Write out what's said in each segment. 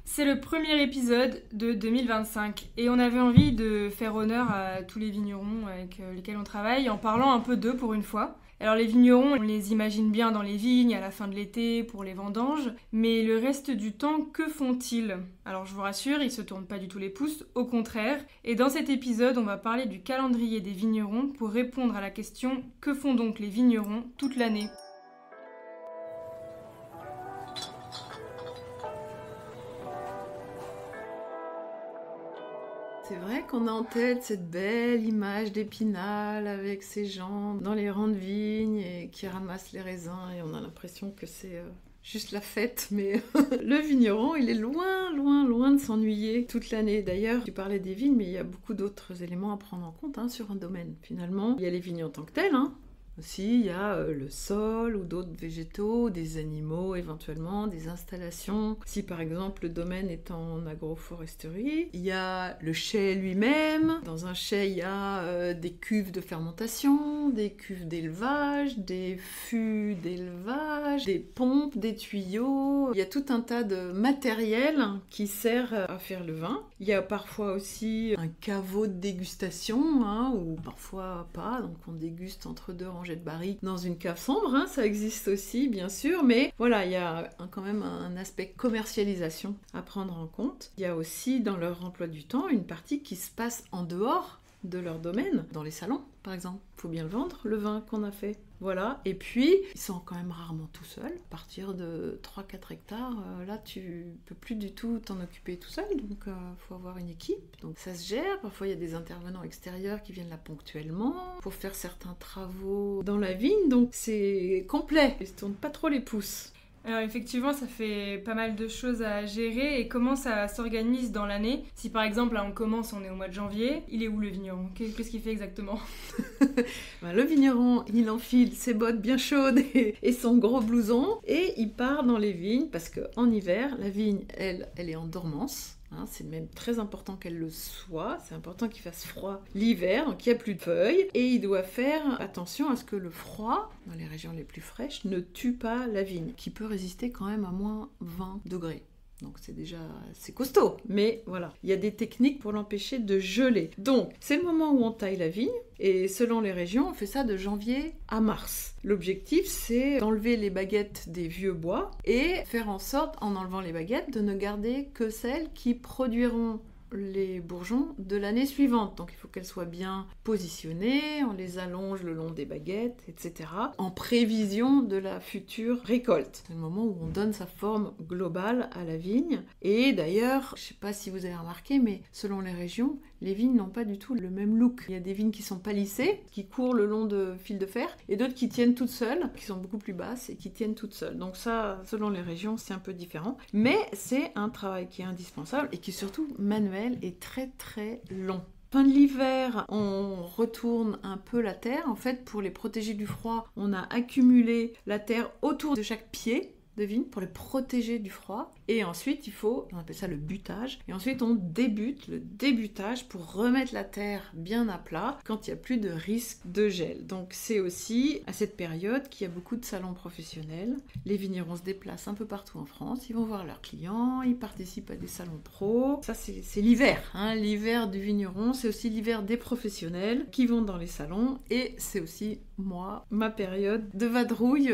C'est le premier épisode de 2025 et on avait envie de faire honneur à tous les vignerons avec lesquels on travaille en parlant un peu d'eux pour une fois. Alors les vignerons, on les imagine bien dans les vignes à la fin de l'été pour les vendanges, mais le reste du temps, que font-ils? Alors je vous rassure, ils se tournent pas du tout les pouces, au contraire. Et dans cet épisode, on va parler du calendrier des vignerons pour répondre à la question que font donc les vignerons toute l'année? C'est vrai qu'on a en tête cette belle image d'Épinal avec ces gens dans les rangs de vignes et qui ramassent les raisins et on a l'impression que c'est juste la fête, mais le vigneron, il est loin, loin, loin de s'ennuyer toute l'année. D'ailleurs, tu parlais des vignes, mais il y a beaucoup d'autres éléments à prendre en compte sur un domaine. Finalement, il y a les vignes en tant que telles, Aussi, il y a le sol ou d'autres végétaux, des animaux éventuellement, des installations. Si par exemple le domaine est en agroforesterie, il y a le chai lui-même. Dans un chai, il y a des cuves de fermentation, des cuves d'élevage, des fûts d'élevage, des pompes, des tuyaux. Il y a tout un tas de matériel qui sert à faire le vin. Il y a parfois aussi un caveau de dégustation, ou parfois pas, donc on déguste entre deux rangées de barriques dans une cave sombre, ça existe aussi bien sûr, mais voilà, il y a quand même un aspect commercialisation à prendre en compte. Il y a aussi dans leur emploi du temps une partie qui se passe en dehors de leur domaine, dans les salons par exemple. Il faut bien le vendre, le vin qu'on a fait. Voilà, et puis ils sont quand même rarement tout seuls. À partir de 3-4 hectares, là tu peux plus du tout t'en occuper tout seul, donc il faut avoir une équipe. Donc ça se gère, parfois il y a des intervenants extérieurs qui viennent là ponctuellement pour faire certains travaux dans la vigne, donc c'est complet, ils se tournent pas trop les pouces. Alors effectivement, ça fait pas mal de choses à gérer et comment ça s'organise dans l'année. Si par exemple, là on commence, on est au mois de janvier, il est où le vigneron? Qu'est-ce qu'il fait exactement? Le vigneron, il enfile ses bottes bien chaudes et son gros blouson et il part dans les vignes parce qu'en hiver, la vigne, elle est en dormance. C'est même très important qu'elle le soit, c'est important qu'il fasse froid l'hiver, donc il n'y a plus de feuilles, et il doit faire attention à ce que le froid, dans les régions les plus fraîches, ne tue pas la vigne, qui peut résister quand même à moins 20 degrés. Donc c'est costaud, mais voilà, il y a des techniques pour l'empêcher de geler. Donc c'est le moment où on taille la vigne, et selon les régions, on fait ça de janvier à mars. L'objectif, c'est d'enlever les baguettes des vieux bois et faire en sorte, en enlevant les baguettes, de ne garder que celles qui produiront les bourgeons de l'année suivante. Donc il faut qu'elles soient bien positionnées, on les allonge le long des baguettes, etc. en prévision de la future récolte. C'est le moment où on donne sa forme globale à la vigne. Et d'ailleurs, je ne sais pas si vous avez remarqué, mais selon les régions, les vignes n'ont pas du tout le même look. Il y a des vignes qui sont palissées, qui courent le long de fils de fer, et d'autres qui tiennent toutes seules, qui sont beaucoup plus basses et qui tiennent toutes seules. Donc ça, selon les régions, c'est un peu différent. Mais c'est un travail qui est indispensable et qui est surtout manuel et très très long. Fin de l'hiver, on retourne un peu la terre. En fait, pour les protéger du froid, on a accumulé la terre autour de chaque pied de vigne pour les protéger du froid. Et ensuite, on appelle ça le butage. Et ensuite, on débute le débutage pour remettre la terre bien à plat quand il n'y a plus de risque de gel. Donc c'est aussi à cette période qu'il y a beaucoup de salons professionnels. Les vignerons se déplacent un peu partout en France, ils vont voir leurs clients, ils participent à des salons pro. Ça, c'est l'hiver. L'hiver du vigneron, c'est aussi l'hiver des professionnels qui vont dans les salons. Et c'est aussi ma période de vadrouille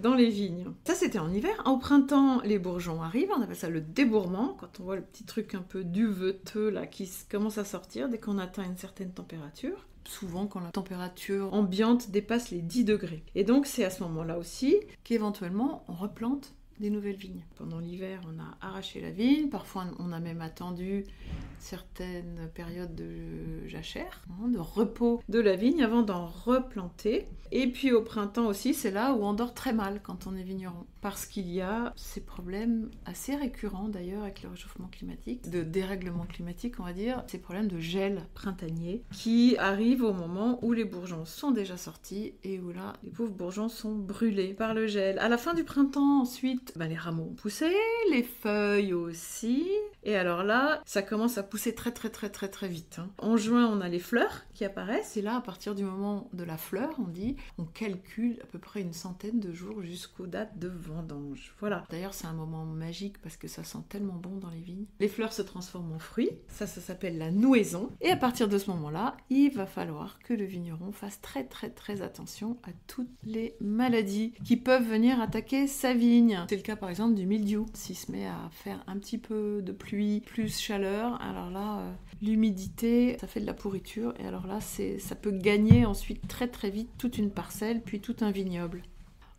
dans les vignes. Ça, c'était en hiver. Au printemps, les bourgeons arrivent, on appelle ça le débourrement, quand on voit le petit truc un peu duveteux là qui commence à sortir dès qu'on atteint une certaine température. Souvent quand la température ambiante dépasse les 10 degrés. Et donc c'est à ce moment-là aussi qu'éventuellement on replante des nouvelles vignes. Pendant l'hiver, on a arraché la vigne, parfois on a même attendu certaines périodes de jachère, de repos de la vigne avant d'en replanter. Et puis au printemps aussi, c'est là où on dort très mal quand on est vigneron, parce qu'il y a ces problèmes assez récurrents d'ailleurs avec le réchauffement climatique, de dérèglement climatique on va dire, ces problèmes de gel printanier qui arrivent au moment où les bourgeons sont déjà sortis et où là, les pauvres bourgeons sont brûlés par le gel. À la fin du printemps ensuite, les rameaux ont poussé, les feuilles aussi, Et alors là, ça commence à pousser très très très très très vite. En juin, on a les fleurs qui apparaissent. Et là, à partir du moment de la fleur, on calcule à peu près une centaine de jours jusqu'aux dates de vendange. Voilà. D'ailleurs, c'est un moment magique parce que ça sent tellement bon dans les vignes. Les fleurs se transforment en fruits. Ça s'appelle la nouaison. Et à partir de ce moment-là, il va falloir que le vigneron fasse très très très attention à toutes les maladies qui peuvent venir attaquer sa vigne. C'est le cas par exemple du mildiou. S'il se met à faire un petit peu de pluie plus chaleur, alors là, l'humidité, ça fait de la pourriture. Et alors là, ça peut gagner ensuite très très vite toute une parcelle, puis tout un vignoble.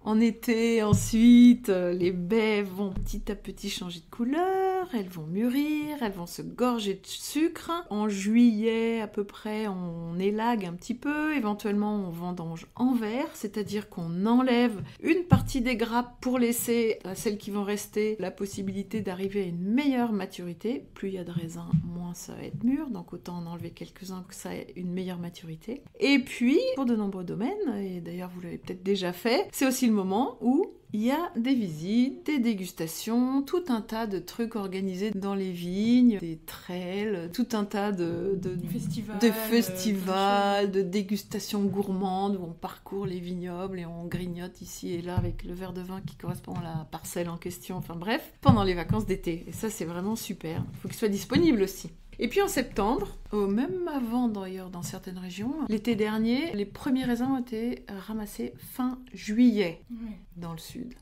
En été, ensuite, les baies vont petit à petit changer de couleur, elles vont mûrir, elles vont se gorger de sucre. En juillet, à peu près, on élague un petit peu, éventuellement on vendange en verre, c'est-à-dire qu'on enlève une partie des grappes pour laisser à celles qui vont rester la possibilité d'arriver à une meilleure maturité. Plus il y a de raisins, moins ça va être mûr, donc autant en enlever quelques-uns que ça ait une meilleure maturité. Et puis, pour de nombreux domaines, et d'ailleurs vous l'avez peut-être déjà fait, c'est aussi le moment où il y a des visites, des dégustations, tout un tas de trucs organisés dans les vignes, des trails, tout un tas de festivals, de dégustations gourmandes où on parcourt les vignobles et on grignote ici et là avec le verre de vin qui correspond à la parcelle en question. Enfin bref, pendant les vacances d'été. Et ça, c'est vraiment super. Il faut qu'il soit disponible aussi. Et puis en septembre, même avant d'ailleurs dans certaines régions, l'été dernier, les premiers raisins ont été ramassés fin juillet dans le sud,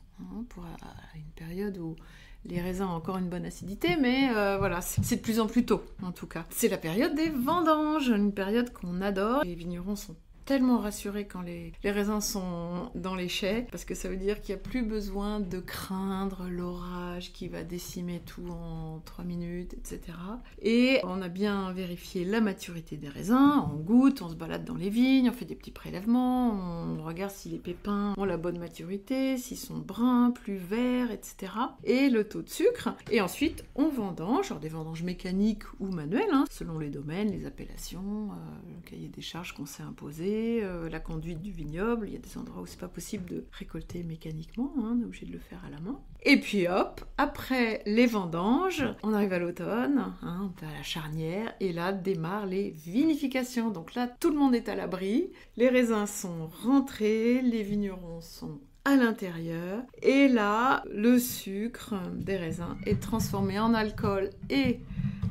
pour une période où les raisins ont encore une bonne acidité, mais voilà, c'est de plus en plus tôt en tout cas. C'est la période des vendanges, une période qu'on adore. Les vignerons sont tellement rassurés quand les raisins sont dans les chais, parce que ça veut dire qu'il n'y a plus besoin de craindre l'orage qui va décimer tout en 3 minutes, etc. Et on a bien vérifié la maturité des raisins, on goûte, on se balade dans les vignes, on fait des petits prélèvements, on regarde si les pépins ont la bonne maturité, s'ils sont bruns, plus verts, etc. Et le taux de sucre. Et ensuite, on vendange, genre des vendanges mécaniques ou manuelles, selon les domaines, les appellations, le cahier des charges qu'on s'est imposé, la conduite du vignoble. Il y a des endroits où c'est pas possible de récolter mécaniquement, on est obligé de le faire à la main. Et puis hop, après les vendanges, on arrive à l'automne, on va à la charnière, et là démarrent les vinifications. Donc là, tout le monde est à l'abri, les raisins sont rentrés, les vignerons sont à l'intérieur, et là, le sucre des raisins est transformé en alcool et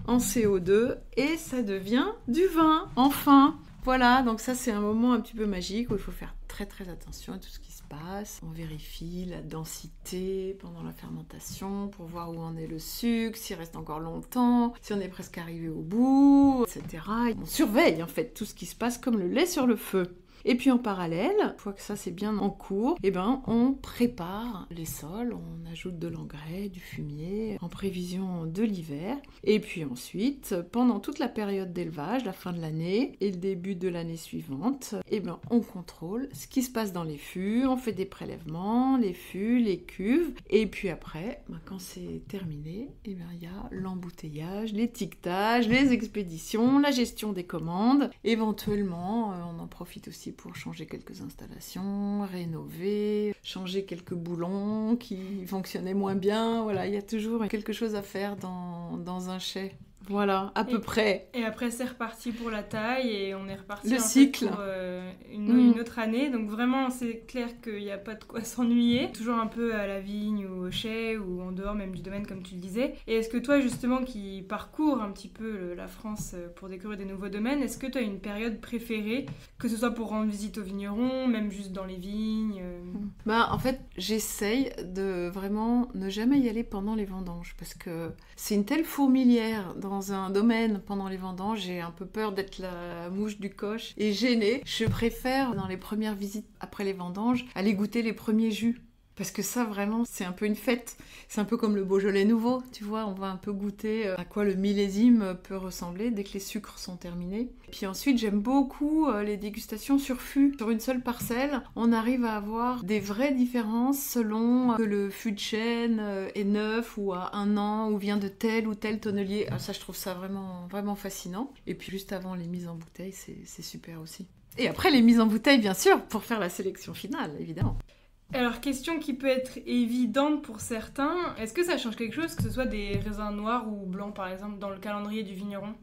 en CO2, et ça devient du vin, enfin. Voilà, donc ça c'est un moment un petit peu magique où il faut faire très très attention à tout ce qui se passe. On vérifie la densité pendant la fermentation pour voir où en est le sucre, s'il reste encore longtemps, si on est presque arrivé au bout, etc. On surveille en fait tout ce qui se passe comme le lait sur le feu. Et puis en parallèle, une fois que ça c'est bien en cours, on prépare les sols, on ajoute de l'engrais, du fumier, en prévision de l'hiver. Et puis ensuite, pendant toute la période d'élevage, la fin de l'année et le début de l'année suivante, on contrôle ce qui se passe dans les fûts, on fait des prélèvements, les fûts, les cuves. Et puis après, quand c'est terminé, il y a l'embouteillage, l'étiquetage, les expéditions, la gestion des commandes. Éventuellement, on en profite aussi pour changer quelques installations, rénover, changer quelques boulons qui fonctionnaient moins bien. Voilà, il y a toujours quelque chose à faire dans un chai. Voilà, à peu près. Et après, c'est reparti pour la taille et on est reparti le cycle pour une autre année. Donc vraiment, c'est clair qu'il n'y a pas de quoi s'ennuyer. Toujours un peu à la vigne ou au chai ou en dehors même du domaine, comme tu le disais. Et est-ce que toi, justement, qui parcours un petit peu la France pour découvrir des nouveaux domaines, est-ce que tu as une période préférée, que ce soit pour rendre visite aux vignerons, même juste dans les vignes En fait, j'essaye de vraiment ne jamais y aller pendant les vendanges parce que c'est une telle fourmilière dans un domaine pendant les vendanges, j'ai un peu peur d'être la mouche du coche et gênée. Je préfère, dans les premières visites après les vendanges, aller goûter les premiers jus. Parce que ça, vraiment, c'est un peu une fête. C'est un peu comme le Beaujolais nouveau, tu vois. On va un peu goûter à quoi le millésime peut ressembler dès que les sucres sont terminés. Puis ensuite, j'aime beaucoup les dégustations sur fût. Sur une seule parcelle, on arrive à avoir des vraies différences selon que le fût de chêne est neuf ou à 1 an ou vient de tel ou tel tonnelier. Ça, je trouve ça vraiment, vraiment fascinant. Et puis juste avant les mises en bouteille, c'est super aussi. Et après les mises en bouteille, bien sûr, pour faire la sélection finale, évidemment. Alors, question qui peut être évidente pour certains, est-ce que ça change quelque chose que ce soit des raisins noirs ou blancs, par exemple, dans le calendrier du vigneron?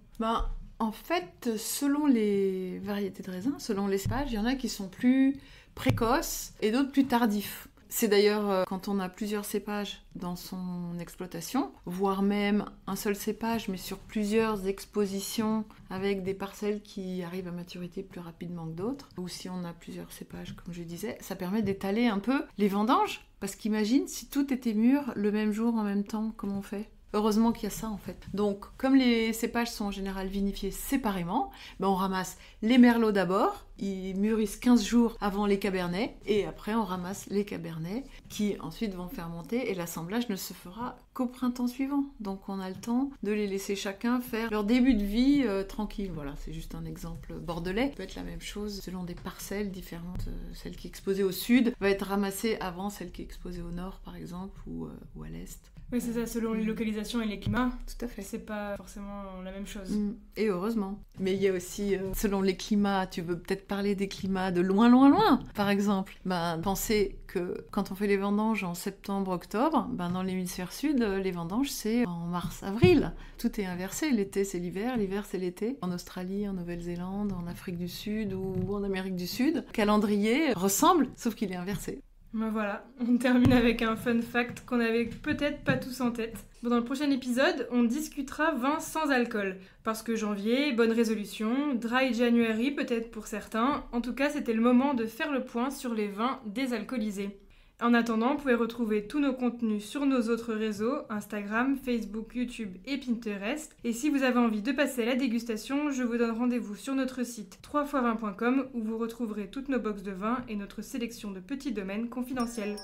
En fait, selon les variétés de raisins, selon les cépages, il y en a qui sont plus précoces et d'autres plus tardifs. C'est d'ailleurs quand on a plusieurs cépages dans son exploitation, voire même un seul cépage, mais sur plusieurs expositions avec des parcelles qui arrivent à maturité plus rapidement que d'autres, ou si on a plusieurs cépages, comme je disais, ça permet d'étaler un peu les vendanges, parce qu'imagine si tout était mûr le même jour, en même temps, comment on fait ? Heureusement qu'il y a ça en fait. Donc, comme les cépages sont en général vinifiés séparément, on ramasse les merlots d'abord, ils mûrissent 15 jours avant les cabernets, et après on ramasse les cabernets qui ensuite vont fermenter, et l'assemblage ne se fera qu'au printemps suivant. Donc on a le temps de les laisser chacun faire leur début de vie tranquille. Voilà, c'est juste un exemple bordelais. Ça peut être la même chose selon des parcelles différentes. Celle qui est exposée au sud va être ramassée avant celle qui est exposée au nord par exemple, ou à l'est. Oui, c'est ça, selon les localisations et les climats. Tout à fait. C'est pas forcément la même chose. Et heureusement. Mais il y a aussi, selon les climats, tu veux peut-être parler des climats de loin, loin, loin, par exemple. Pensez que quand on fait les vendanges en septembre-octobre, dans l'hémisphère sud, les vendanges, c'est en mars-avril. Tout est inversé. L'été, c'est l'hiver c'est l'été. En Australie, en Nouvelle-Zélande, en Afrique du Sud ou en Amérique du Sud, le calendrier ressemble, sauf qu'il est inversé. Voilà, on termine avec un fun fact qu'on avait peut-être pas tous en tête. Dans le prochain épisode, on discutera vin sans alcool. Parce que janvier, bonne résolution, dry January peut-être pour certains. En tout cas, c'était le moment de faire le point sur les vins désalcoolisés. En attendant, vous pouvez retrouver tous nos contenus sur nos autres réseaux, Instagram, Facebook, YouTube et Pinterest. Et si vous avez envie de passer à la dégustation, je vous donne rendez-vous sur notre site 3xvin.com où vous retrouverez toutes nos box de vin et notre sélection de petits domaines confidentiels.